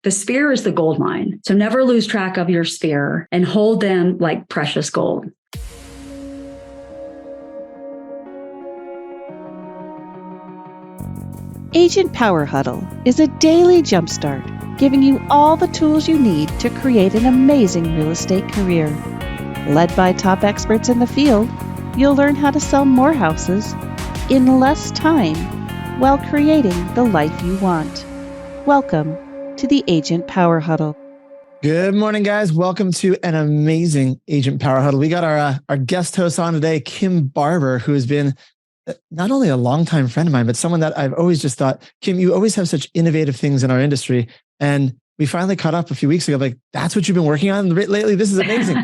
the sphere is the gold mine. So never lose track of your sphere and hold them like precious gold. Agent Power Huddle is a daily jumpstart, giving you all the tools you need to create an amazing real estate career. Led by top experts in the field, you'll learn how to sell more houses in less time while creating the life you want. Welcome to the Agent Power Huddle. Good morning, guys. Welcome to an amazing Agent Power Huddle. We got our guest host on today, Kim Barber, who has been not only a longtime friend of mine, but someone that I've always just thought, Kim, you always have such innovative things in our industry. And we finally caught up a few weeks ago. Like, that's what you've been working on lately. This is amazing.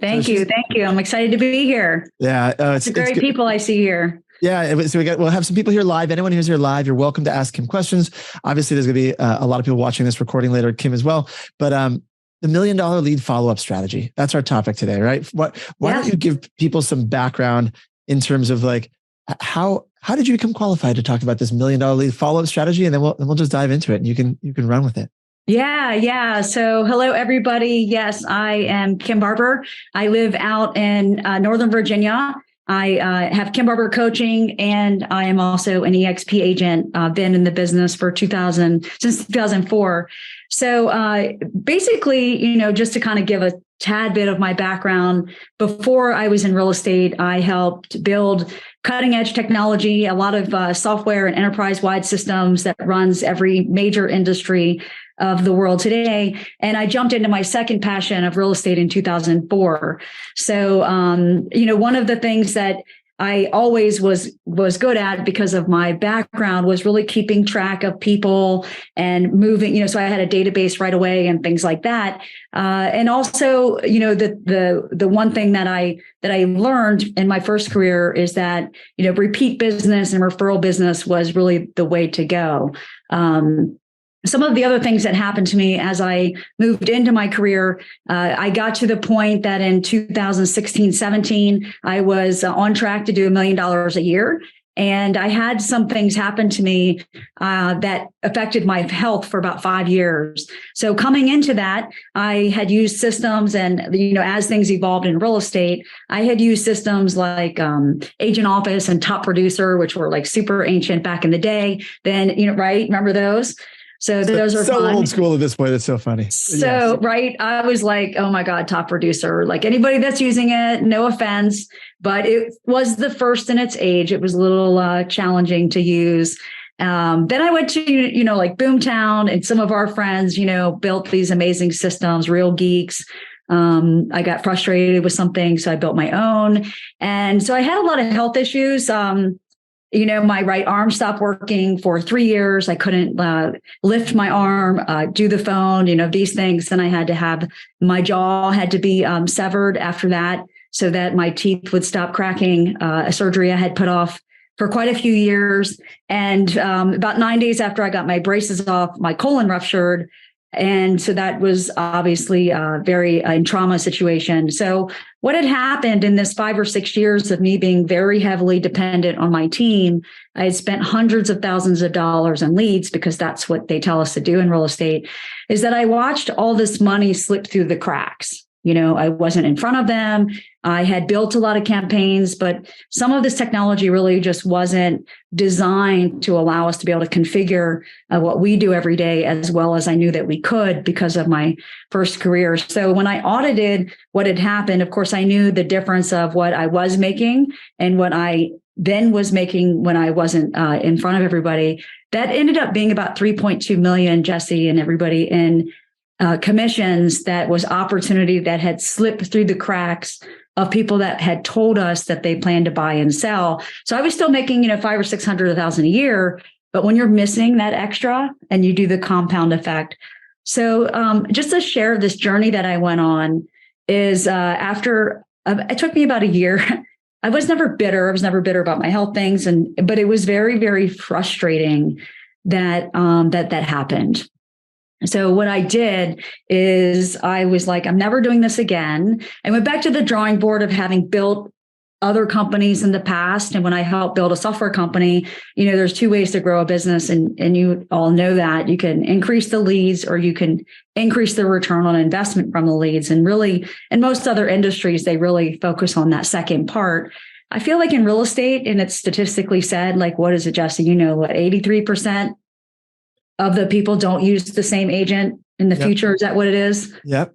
Thank you. I'm excited to be here. Yeah. It's great people I see here. Yeah. So we'll have some people here live. Anyone who's here live, you're welcome to ask Kim questions. Obviously, there's going to be a lot of people watching this recording later, Kim as well. But the $1 million lead follow-up strategy, that's our topic today, right? Why don't you give people some background in terms of like, how did you become qualified to talk about this $1 million lead follow-up strategy? And then we'll just dive into it and you can run with it. Yeah. So hello, everybody. Yes, I am Kim Barber. I live out in Northern Virginia. I have Kim Barber Coaching, and I am also an EXP agent. Been in the business since 2004. So basically, just to kind of give a tad bit of my background, before I was in real estate, I helped build cutting edge technology, a lot of software and enterprise-wide systems that runs every major industry of the world today. And I jumped into my second passion of real estate in 2004. So, one of the things that I always was good at because of my background was really keeping track of people and moving, so I had a database right away and things like that. And also, the one thing that I learned in my first career is that, repeat business and referral business was really the way to go. Some of the other things that happened to me as I moved into my career, I got to the point that in 2016, 17, I was on track to do $1 million a year. And I had some things happen to me that affected my health for about 5 years. So coming into that, I had used systems and, as things evolved in real estate, I had used systems like Agent Office and Top Producer, which were like super ancient back in the day. Then, right? Remember those? So those are so fun. Old school at this point. It's so funny. So, yes. Right. I was like, oh my God, Top Producer, like anybody that's using it, no offense, but it was the first in its age. It was a little challenging to use. Then I went to, like Boomtown, and some of our friends, built these amazing systems, real geeks. I got frustrated with something, so I built my own. And so I had a lot of health issues. My right arm stopped working for 3 years. I couldn't lift my arm, do the phone, these things. Then I had to have my jaw had to be severed after that so that my teeth would stop cracking, a surgery I had put off for quite a few years. And about 9 days after I got my braces off, my colon ruptured. And so that was obviously very trauma situation. So what had happened in this 5 or 6 years of me being very heavily dependent on my team, I had spent hundreds of thousands of dollars in leads, because that's what they tell us to do in real estate, is that I watched all this money slip through the cracks. I wasn't in front of them. I had built a lot of campaigns, but some of this technology really just wasn't designed to allow us to be able to configure what we do every day as well as I knew that we could because of my first career. So when I audited what had happened, of course, I knew the difference of what I was making and what I then was making when I wasn't in front of everybody. That ended up being about 3.2 million, Jesse, and everybody in commissions. That was opportunity that had slipped through the cracks of people that had told us that they planned to buy and sell. So I was still making, 500 or 600,000 a year, but when you're missing that extra and you do the compound effect. So just to share this journey that I went on is after it took me about a year. I was never bitter. I was never bitter about my health things, but it was very, very frustrating that that happened. So what I did is I was like, I'm never doing this again. I went back to the drawing board of having built other companies in the past. And when I helped build a software company, there's two ways to grow a business. And you all know that you can increase the leads or you can increase the return on investment from the leads. And really, in most other industries, they really focus on that second part. I feel like in real estate, and it's statistically said, like, what is it, Jesse? 83% of the people don't use the same agent in the future. Is that what it is? Yep.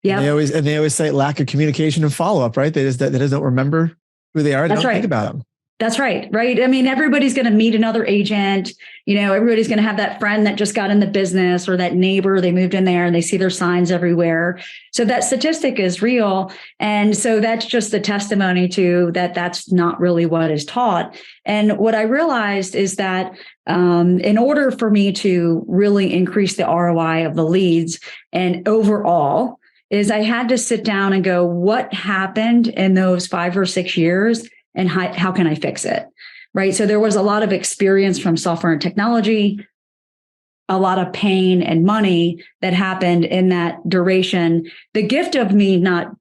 Yeah. They always say lack of communication and follow-up, right? They just don't remember who they are. They don't think about them. That's right. Right. I mean, everybody's going to meet another agent. Everybody's going to have that friend that just got in the business or that neighbor, they moved in there and they see their signs everywhere. So that statistic is real. And so that's just a testimony to that's not really what is taught. And what I realized is that in order for me to really increase the ROI of the leads and overall, is I had to sit down and go, what happened in those 5 or 6 years? And how can I fix it? Right. So there was a lot of experience from software and technology, a lot of pain and money that happened in that duration. The gift of me not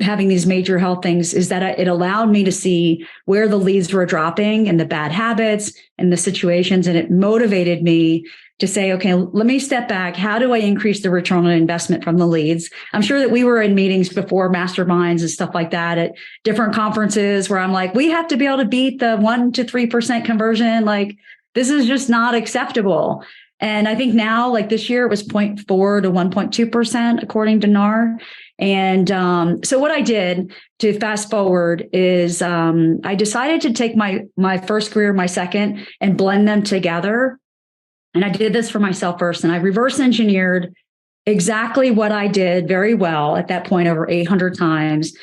having these major health things is that it allowed me to see where the leads were dropping and the bad habits and the situations. And it motivated me to say, okay, let me step back. How do I increase the return on investment from the leads? I'm sure that we were in meetings before, masterminds and stuff like that at different conferences where I'm like, we have to be able to beat the 1 to 3% conversion. Like, this is just not acceptable. And I think now, like this year, it was 0.4 to 1.2%, according to NAR. And so what I did to fast forward is I decided to take my first career, my second, and blend them together. And I did this for myself first. And I reverse engineered exactly what I did very well at that point over 800 times.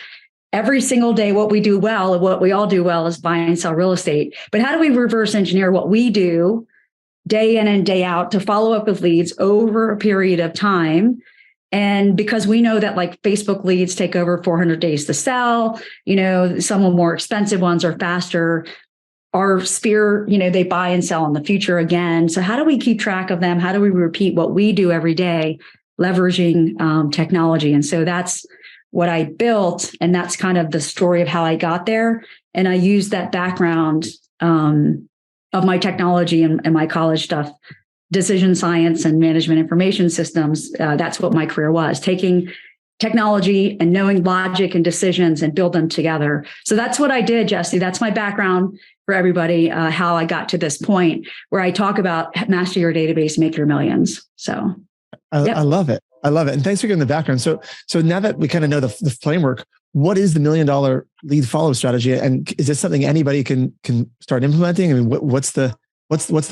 Every single day, what we do well and what we all do well is buy and sell real estate. But how do we reverse engineer what we do day in and day out to follow up with leads over a period of time? And because we know that like Facebook leads take over 400 days to sell, some of the more expensive ones are faster. Our sphere, they buy and sell in the future again. So how do we keep track of them? How do we repeat what we do every day, leveraging technology? And so that's what I built. And that's kind of the story of how I got there. And I used that background of my technology and my college stuff, decision science and management information systems. That's what my career was, taking technology and knowing logic and decisions and build them together. So that's what I did, Jesse. That's my background for everybody, how I got to this point where I talk about master your database, make your millions. So I love it. I love it. And thanks for giving the background. So now that we kind of know the framework, what is the $1 million lead follow strategy? And is this something anybody can start implementing? I mean, what's the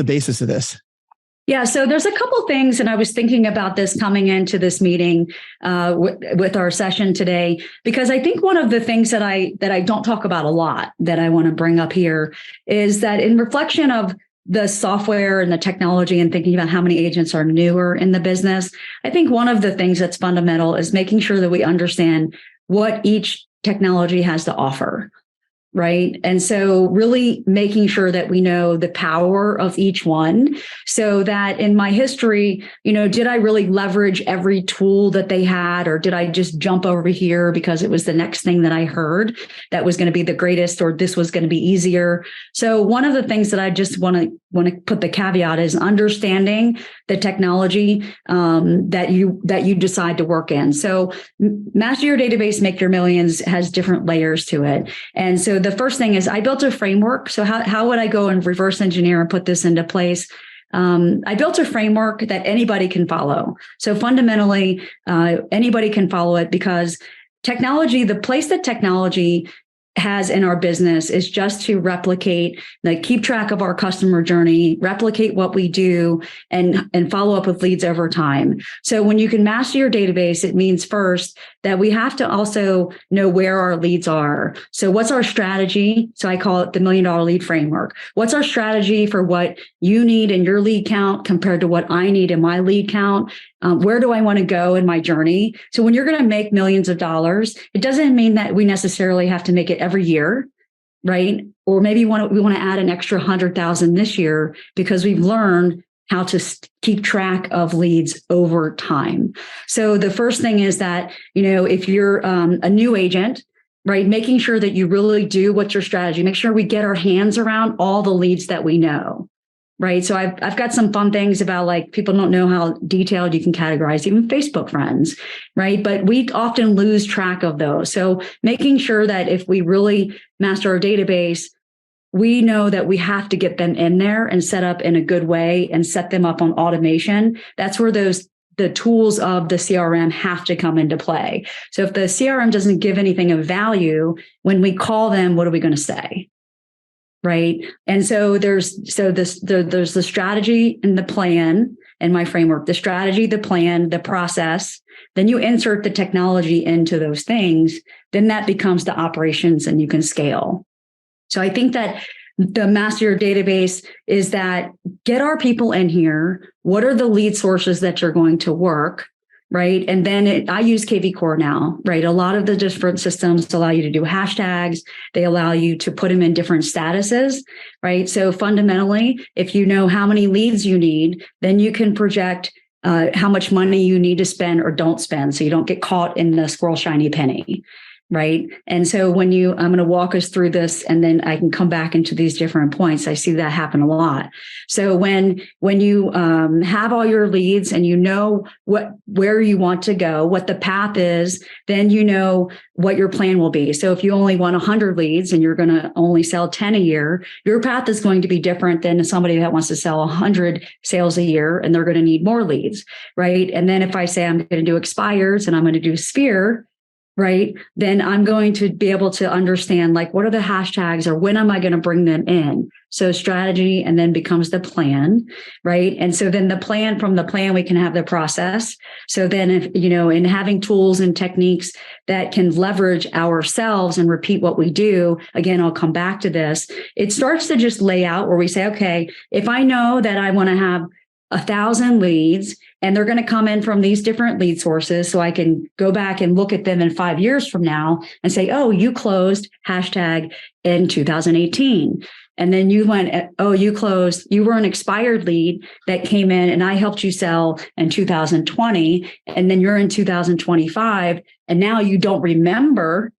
basis of this? Yeah, so there's a couple things, and I was thinking about this coming into this meeting with our session today, because I think one of the things that I don't talk about a lot that I want to bring up here is that in reflection of the software and the technology and thinking about how many agents are newer in the business, I think one of the things that's fundamental is making sure that we understand what each technology has to offer. Right. And so really making sure that we know the power of each one so that in my history, did I really leverage every tool that they had, or did I just jump over here because it was the next thing that I heard that was going to be the greatest, or this was going to be easier? So one of the things that I just want to put the caveat is understanding the technology that you decide to work in. So master your database, make your millions has different layers to it. And so the first thing is I built a framework. So how would I go and reverse engineer and put this into place? I built a framework that anybody can follow. So fundamentally, anybody can follow it because technology, the place that technology has in our business is just to replicate, like keep track of our customer journey, replicate what we do, and follow up with leads over time. So when you can master your database, it means first that we have to also know where our leads are. So what's our strategy? So I call it the $1 million lead framework. What's our strategy for what you need in your lead count compared to what I need in my lead count? Where do I want to go in my journey? So when you're going to make millions of dollars, it doesn't mean that we necessarily have to make it every year, right? Or maybe we want to add an extra 100,000 this year because we've learned how to keep track of leads over time. So the first thing is that, if you're a new agent, right? Making sure that you really do what's your strategy. Make sure we get our hands around all the leads that we know, right? So I've got some fun things about, like, people don't know how detailed you can categorize even Facebook friends, right? But we often lose track of those. So making sure that if we really master our database, we know that we have to get them in there and set up in a good way and set them up on automation. That's where the tools of the CRM have to come into play. So if the CRM doesn't give anything of value, when we call them, what are we going to say? Right. And so there's the strategy and the plan and my framework, the strategy, the plan, the process. Then you insert the technology into those things. Then that becomes the operations and you can scale. So I think that the master your database is that get our people in here. What are the lead sources that you're going to work? Right. And then I use KV Core now, right? A lot of the different systems allow you to do hashtags. They allow you to put them in different statuses, right? So fundamentally, if you know how many leads you need, then you can project how much money you need to spend or don't spend. So you don't get caught in the squirrel shiny penny. Right. And so I'm going to walk us through this, and then I can come back into these different points. I see that happen a lot. So when you have all your leads and you know where you want to go, what the path is, then you know what your plan will be. So if you only want 100 leads and you're going to only sell 10 a year, your path is going to be different than somebody that wants to sell 100 sales a year, and they're going to need more leads. Right. And then if I say I'm going to do expires and I'm going to do Sphere, right, then I'm going to be able to understand, like, what are the hashtags, or when am I going to bring them in? So strategy, and then becomes the plan, right? And so then from the plan, we can have the process. So then if, in having tools and techniques that can leverage ourselves and repeat what we do, again, I'll come back to this. It starts to just lay out where we say, okay, if I know that I want to have 1,000 leads and they're going to come in from these different lead sources, so I can go back and look at them in 5 years from now and say, oh, you closed hashtag in 2018. And then you went, oh, you were an expired lead that came in and I helped you sell in 2020. And then you're in 2025. And now you don't remember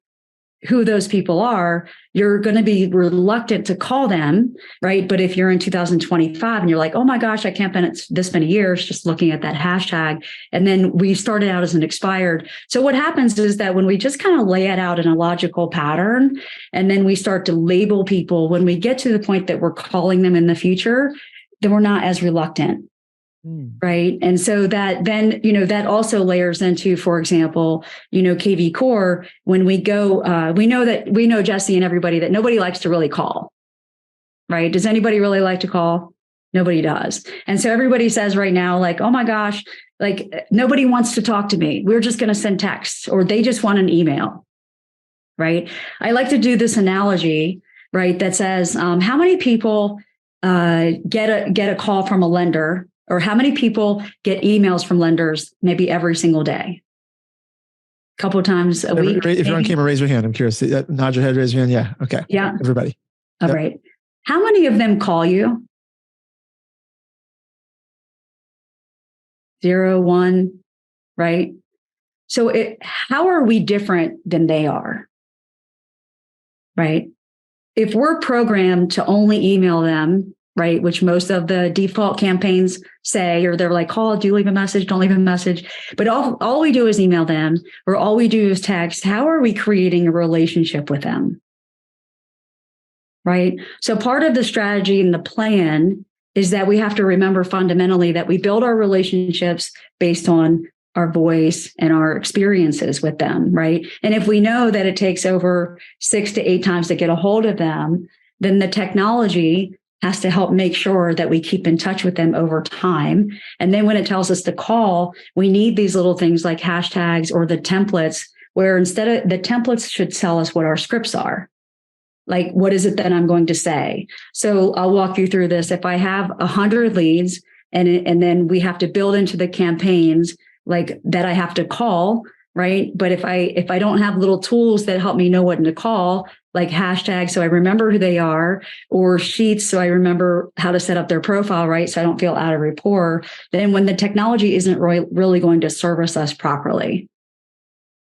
who those people are. You're going to be reluctant to call them, right? But if you're in 2025 and you're like, oh my gosh, I can't been this many years just looking at that hashtag. And then we started out as an expired. So what happens is that when we just kind of lay it out in a logical pattern, and then we start to label people, when we get to the point that we're calling them in the future, then we're not as reluctant. Right. And so that then, that also layers into, for example, KV Core, when we go, we know Jesse and everybody that nobody likes to really call. Right. Does anybody really like to call? Nobody does. And so everybody says right now, like, oh my gosh, like, nobody wants to talk to me. We're just going to send texts, or they just want an email. Right. I like to do this analogy, right, that says, how many people get a call from a lender, or how many people get emails from lenders maybe every single day? A couple of times a week. If you're on camera, raise your hand. I'm curious. Nod your head, raise your hand. Yeah. Okay. Yeah. Everybody. All right. How many of them call you? 0, 1, right? So how are we different than they are? Right? If we're programmed to only email them, right, which most of the default campaigns say, or they're like, call, do you leave a message? Don't leave a message. But all we do is email them, or all we do is text. How are we creating a relationship with them? Right. So part of the strategy and the plan is that we have to remember fundamentally that we build our relationships based on our voice and our experiences with them. Right. And if we know that it takes over 6 to 8 times to get a hold of them, then the technology has to help make sure that we keep in touch with them over time. And then when it tells us to call, we need these little things like hashtags or the templates, where instead of the templates should tell us what our scripts are. Like, what is it that I'm going to say? So I'll walk you through this. If I have 100 leads and then we have to build into the campaigns like that I have to call, right? But if I don't have little tools that help me know what to call, like hashtags, so I remember who they are, or sheets, so I remember how to set up their profile, right? So I don't feel out of rapport, then when the technology isn't really going to service us properly,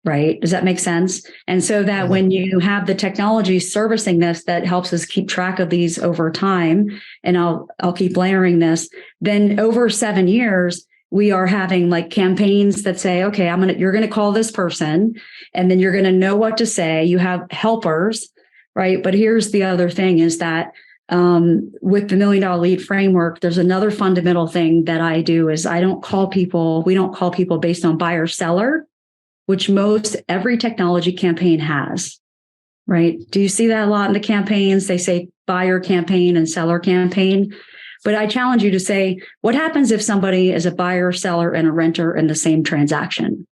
right? Does that make sense? And so that when you have the technology servicing this that helps us keep track of these over time, and I'll keep layering this, then over 7 years, we are having like campaigns that say, okay, you're going to call this person, and then you're going to know what to say. You have helpers, right? But here's the other thing is that with the $1 Million Lead framework, there's another fundamental thing that I do is we don't call people based on buyer seller, which every technology campaign has, right? Do you see that a lot in the campaigns? They say buyer campaign and seller campaign. But I challenge you to say, what happens if somebody is a buyer, seller, and a renter in the same transaction?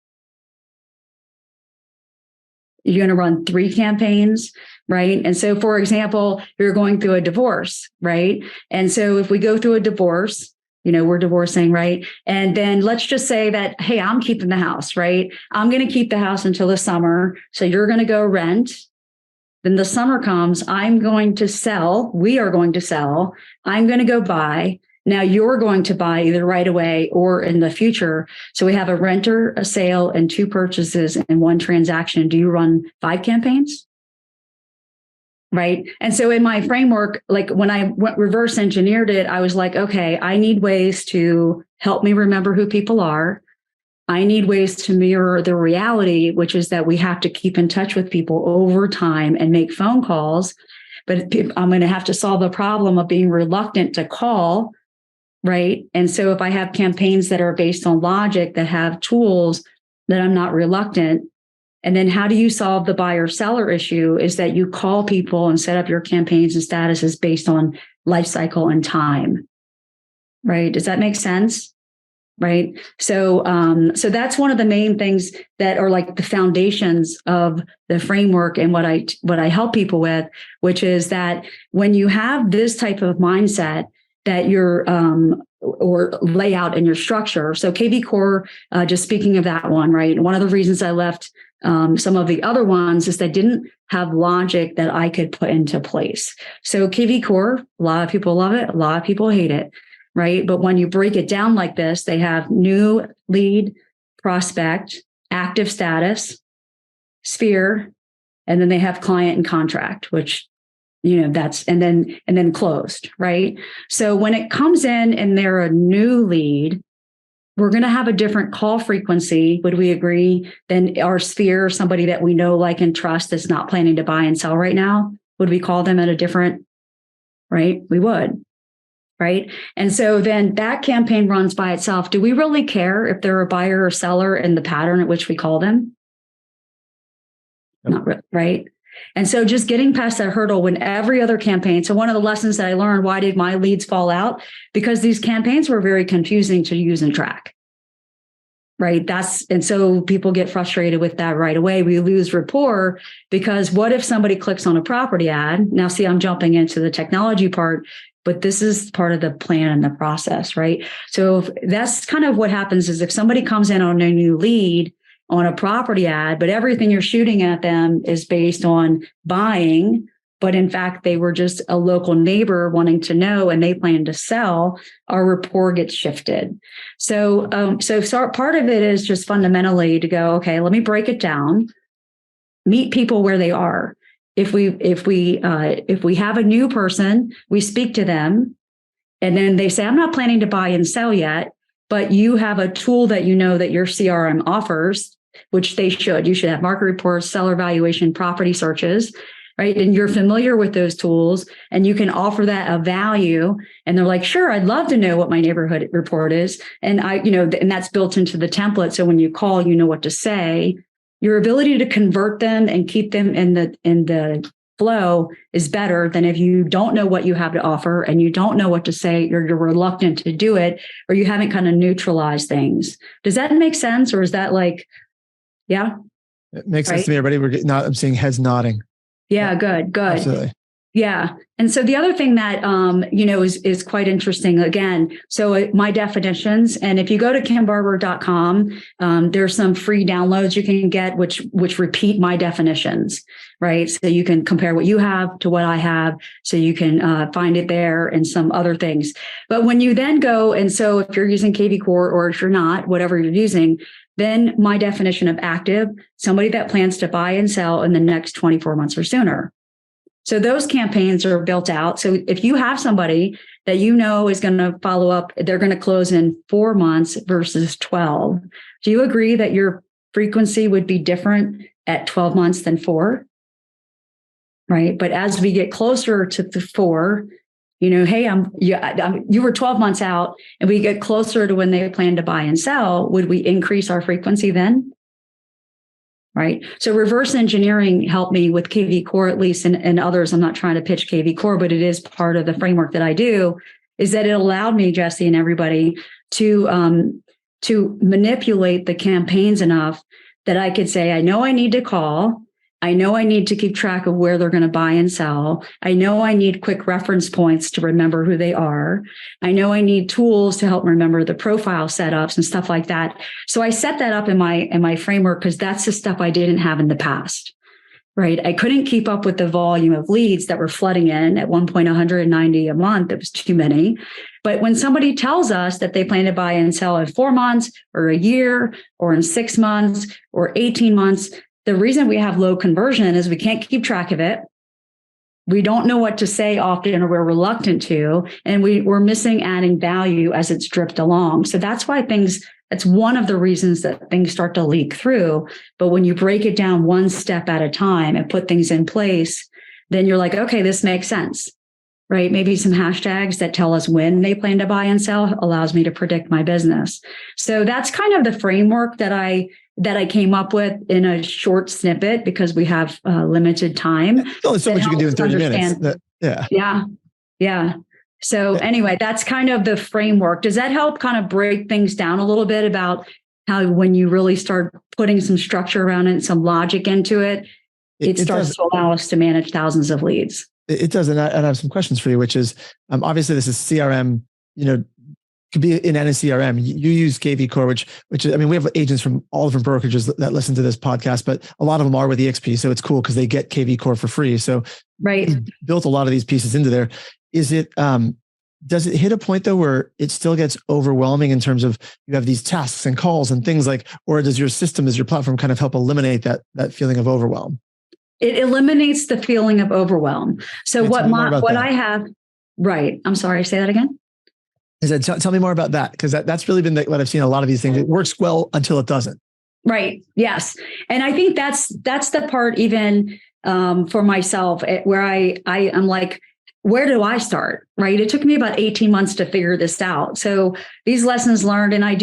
You're going to run 3 campaigns, right? And so, for example, you're going through a divorce, right? And so if we go through a divorce, we're divorcing, right? And then let's just say that, hey, I'm keeping the house, right? I'm going to keep the house until the summer. So you're going to go rent. Then the summer comes, I'm going to sell. We are going to sell. I'm going to go buy. Now you're going to buy either right away or in the future. So we have a renter, a sale, and 2 purchases in 1 transaction. Do you run 5 campaigns? Right. And so in my framework, like when I reverse engineered it, I was like, okay, I need ways to help me remember who people are. I need ways to mirror the reality, which is that we have to keep in touch with people over time and make phone calls. But I'm going to have to solve the problem of being reluctant to call, right? And so if I have campaigns that are based on logic, that have tools, that I'm not reluctant. And then how do you solve the buyer seller issue is that you call people and set up your campaigns and statuses based on life cycle and time, right? Does that make sense? Right. So that's one of the main things that are like the foundations of the framework and what I help people with, which is that when you have this type of mindset that you're or layout in your structure. So KV Core, just speaking of that one, right? One of the reasons I left some of the other ones is they didn't have logic that I could put into place. So KV Core, a lot of people love it, a lot of people hate it. Right. But when you break it down like this, they have new lead, prospect, active status, sphere, and then they have client and contract, which, that's, and then closed. Right. So when it comes in and they're a new lead, we're going to have a different call frequency. Would we agree? Than our sphere, somebody that we know, like, and trust that's not planning to buy and sell right now. Would we call them at a different, right? We would. Right. And so then that campaign runs by itself. Do we really care if they're a buyer or seller in the pattern at which we call them? Yep. Not really, right. And so just getting past that hurdle when every other campaign. So one of the lessons that I learned, why did my leads fall out? Because these campaigns were very confusing to use and track. Right. And so people get frustrated with that right away. We lose rapport because what if somebody clicks on a property ad? Now, see, I'm jumping into the technology part. But this is part of the plan and the process, right? So that's kind of what happens is if somebody comes in on a new lead on a property ad, but everything you're shooting at them is based on buying, but in fact, they were just a local neighbor wanting to know and they plan to sell, our rapport gets shifted. So part of it is just fundamentally to go, okay, let me break it down, meet people where they are. If we have a new person, we speak to them and then they say, I'm not planning to buy and sell yet, but you have a tool that that your CRM offers, which they should. You should have market reports, seller valuation, property searches, right? And you're familiar with those tools and you can offer that a value. And they're like, sure, I'd love to know what my neighborhood report is. And and that's built into the template. So when you call, you know what to say. Your ability to convert them and keep them in the flow is better than if you don't know what you have to offer and you don't know what to say, or you're reluctant to do it, or you haven't kind of neutralized things. Does that make sense? Or is that like, yeah? It makes sense to me, everybody. I'm seeing heads nodding. Yeah, good. Absolutely. Yeah. And so the other thing that, is quite interesting again. So my definitions, and if you go to kimbarber.com, there's some free downloads you can get, which repeat my definitions, right? So you can compare what you have to what I have. So you can find it there and some other things. But when you then go, and so if you're using KV Core or if you're not, whatever you're using, then my definition of active, somebody that plans to buy and sell in the next 24 months or sooner. So those campaigns are built out. So if you have somebody that you know is going to follow up, they're going to close in 4 months versus 12. Do you agree that your frequency would be different at 12 months than 4? Right. But as we get closer to the 4, hey, you were 12 months out and we get closer to when they plan to buy and sell, would we increase our frequency then? Right. So reverse engineering helped me with KV Core, at least, and others. I'm not trying to pitch KV Core, but it is part of the framework that I do, is that it allowed me, Jesse, and everybody to manipulate the campaigns enough that I could say, I know I need to call. I know I need to keep track of where they're going to buy and sell. I know I need quick reference points to remember who they are. I know I need tools to help remember the profile setups and stuff like that. So I set that up in my framework because that's the stuff I didn't have in the past, right? I couldn't keep up with the volume of leads that were flooding in at one point, 190 a month. It was too many. But when somebody tells us that they plan to buy and sell in 4 months or a year or in 6 months or 18 months, the reason we have low conversion is we can't keep track of it. We don't know what to say often, or we're reluctant to, and we're missing adding value as it's dripped along. So that's why that's one of the reasons that things start to leak through. But when you break it down one step at a time and put things in place, then you're like, okay, this makes sense, right? Maybe some hashtags that tell us when they plan to buy and sell allows me to predict my business. So that's kind of the framework that I came up with in a short snippet because we have limited time. There's only so much you can do in 30 minutes. Yeah. So anyway, that's kind of the framework. Does that help kind of break things down a little bit about how when you really start putting some structure around it and some logic into it, it starts to allow us to manage thousands of leads? It does. And I have some questions for you, which is, obviously this is CRM, could be in any CRM. You use KV Core, which is, we have agents from all different brokerages that listen to this podcast, but a lot of them are with EXP. So it's cool because they get KV Core for free. So right, built a lot of these pieces into there. Is it, does it hit a point though, where it still gets overwhelming in terms of you have these tasks and calls and things or does your system, does your platform kind of help eliminate that feeling of overwhelm? It eliminates the feeling of overwhelm. So I have, right. I'm sorry, say that again. Tell me more about that, because that's really been what I've seen a lot of these things. It works well until it doesn't. Right. Yes. And I think that's the part even for myself where I'm like, where do I start? Right. It took me about 18 months to figure this out. So these lessons learned, and I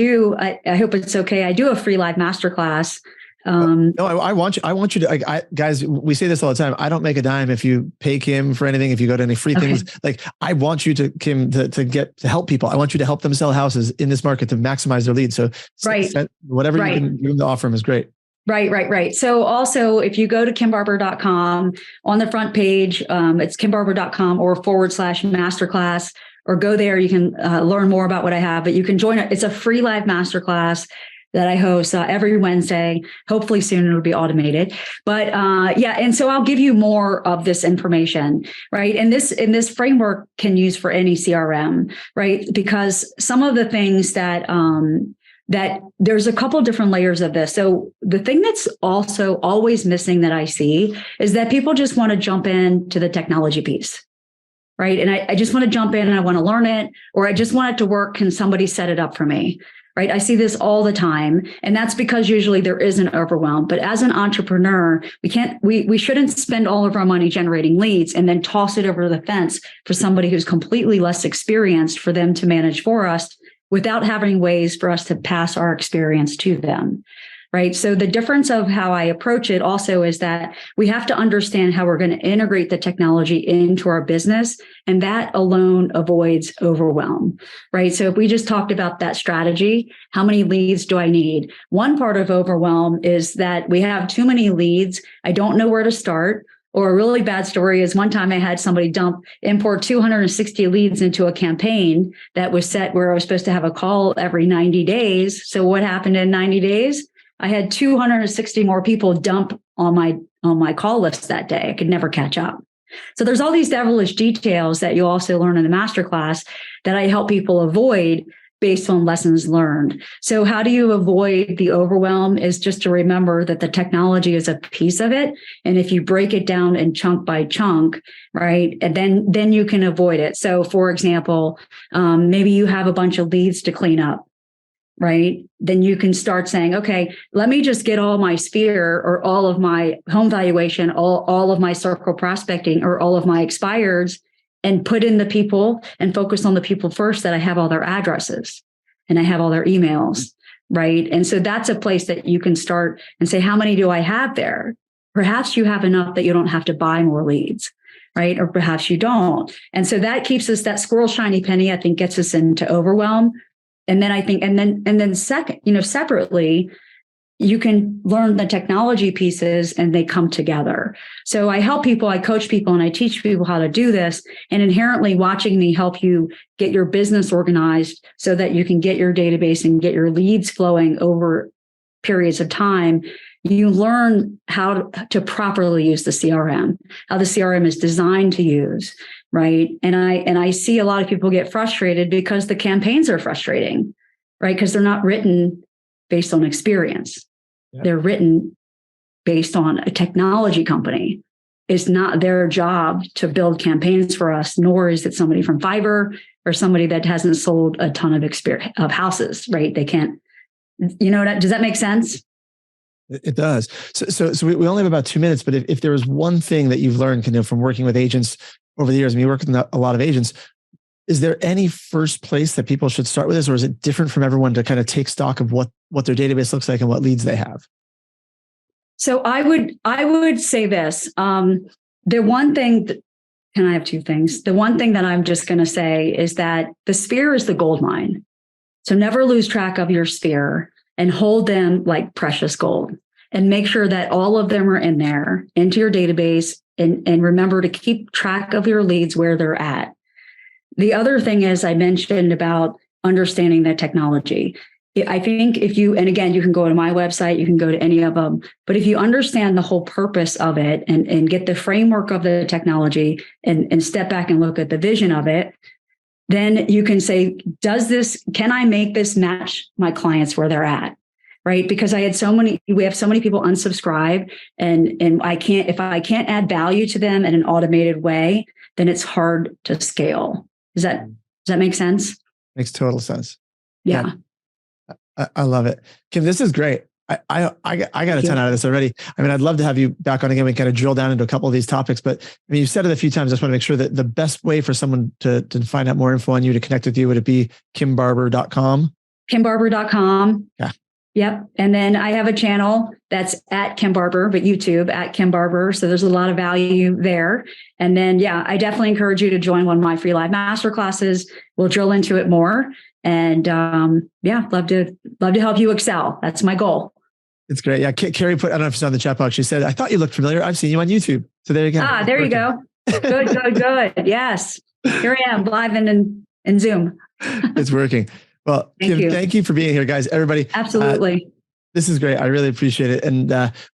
hope it's okay. I do a free live masterclass. No, I want you to, guys, we say this all the time. I don't make a dime if you pay Kim for anything, if you go to any free things. Like, I want you to, Kim, to help people. I want you to help them sell houses in this market to maximize their leads. So whatever you can give them to offer them is great. Right. So also, if you go to kimbarber.com, on the front page, it's kimbarber.com or /masterclass, or go there. You can learn more about what I have, but you can join it. It's a free live masterclass that I host every Wednesday. Hopefully soon it'll be automated. But and so I'll give you more of this information, right? And this framework can use for any CRM, right? Because some of the things that there's a couple different layers of this. So the thing that's also always missing that I see is that people just want to jump into the technology piece, right? And I just want to jump in and I want to learn it, or I just want it to work. Can somebody set it up for me? Right. I see this all the time. And that's because usually there is an overwhelm. But as an entrepreneur, we shouldn't spend all of our money generating leads and then toss it over the fence for somebody who's completely less experienced for them to manage for us without having ways for us to pass our experience to them. Right. So the difference of how I approach it also is that we have to understand how we're going to integrate the technology into our business. And that alone avoids overwhelm. Right. So if we just talked about that strategy, how many leads do I need? One part of overwhelm is that we have too many leads. I don't know where to start. Or a really bad story is one time I had somebody import 260 leads into a campaign that was set where I was supposed to have a call every 90 days. So what happened in 90 days? I had 260 more people dump on my call list that day. I could never catch up. So there's all these devilish details that you also learn in the masterclass that I help people avoid based on lessons learned. So how do you avoid the overwhelm is just to remember that the technology is a piece of it. And if you break it down in chunk by chunk, right, and then you can avoid it. So for example, maybe you have a bunch of leads to clean up, right? Then you can start saying, okay, let me just get all my sphere or all of my home valuation, all of my circle prospecting or all of my expireds, and put in the people and focus on the people first that I have all their addresses and I have all their emails, right? And so that's a place that you can start and say, how many do I have there? Perhaps you have enough that you don't have to buy more leads, right? Or perhaps you don't. And so that keeps us, that squirrel shiny penny, I think, gets us into overwhelm. And then I think, and then second, separately, you can learn the technology pieces and they come together. So I help people, I coach people, and I teach people how to do this. And inherently watching me help you get your business organized so that you can get your database and get your leads flowing over periods of time, you learn how to properly use the CRM, how the CRM is designed to use, right? And I see a lot of people get frustrated because the campaigns are frustrating, right? Because they're not written based on experience. Yep. They're written based on a technology company. It's not their job to build campaigns for us, nor is it somebody from Fiverr or somebody that hasn't sold a ton of houses, right? They can't, does that make sense? It does. So we only have about 2 minutes, but if there was one thing that you've learned from working with agents over the years, you work with a lot of agents, is there any first place that people should start with this, or is it different from everyone to kind of take stock of what their database looks like and what leads they have? So I would say this. The one thing, can I have two things? The one thing that I'm just going to say is that the sphere is the gold mine. So never lose track of your sphere and hold them like precious gold, and make sure that all of them are in there into your database, and remember to keep track of your leads where they're at. The other thing is I mentioned about understanding the technology. I think and again, you can go to my website, you can go to any of them, but if you understand the whole purpose of it and get the framework of the technology and step back and look at the vision of it, then you can say, can I make this match my clients where they're at? Right? Because we have so many people unsubscribe, and if I can't add value to them in an automated way, then it's hard to scale. Does that make sense? Makes total sense. Yeah. I love it. Kim, this is great. I got a ton out of this already. I mean, I'd love to have you back on again. We kind of drill down into a couple of these topics, but I mean, you've said it a few times. I just want to make sure that the best way for someone to find out more info on you, to connect with you, would it be kimbarber.com? Kimbarber.com. Yeah. Yep. And then I have a channel that's at Kim Barber, but YouTube at Kim Barber. So there's a lot of value there. And then, yeah, I definitely encourage you to join one of my free live masterclasses. We'll drill into it more. And love to help you excel. That's my goal. It's great. Yeah. Carrie I don't know if it's on the chat box. She said, I thought you looked familiar. I've seen you on YouTube. So there you go. There you go. Good. Yes. Here I am live in Zoom. It's working. Well, Kim, thank you for being here, guys. Everybody. Absolutely. This is great. I really appreciate it. And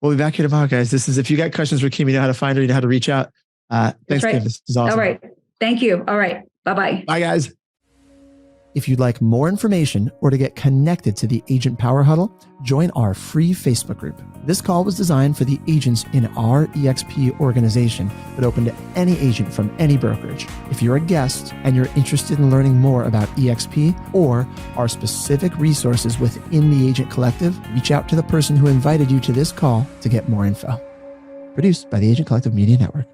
we'll be back here tomorrow, guys. If you got questions for Kim, you know how to find her, you know how to reach out. Thanks, right. Kim. This is awesome. All right. Thank you. All right. Bye-bye. Bye, guys. If you'd like more information or to get connected to the Agent Power Huddle, join our free Facebook group. This call was designed for the agents in our EXP organization, but open to any agent from any brokerage. If you're a guest and you're interested in learning more about EXP or our specific resources within the Agent Collective, reach out to the person who invited you to this call to get more info. Produced by the Agent Collective Media Network.